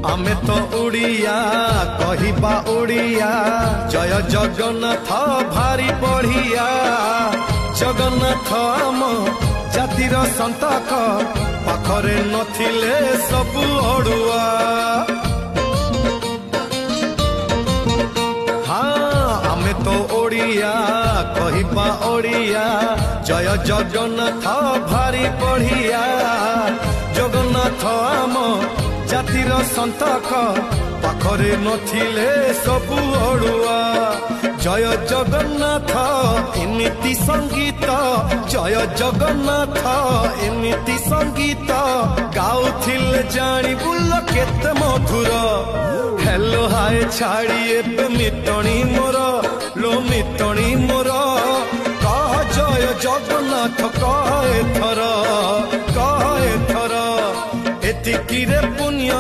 आमे तो उड़िया कहिबा उड़िया जय जगन्नाथ भारी बढ़िया जगन्नाथ आम जातिर संतक पाखरे नथिले सबु अड़ुआ हाँ आमे तो ओडिया कहिबा ओडिया जय जगन्नाथ भारी बढ़िया जगन्नाथ आम जातिर संतक पाखरे नथिले सबु अड़ुआ जय जगन्नाथ एमिति संगीत जय जगन्नाथ एमिति संगीत गाउथिले जानी बुल केते मधुर हेलो हाय छाड़ी एबे मिटणी मोर लो मिटणी मोर कह जय जगन्नाथ कह एथर एतिकी रे पुण्य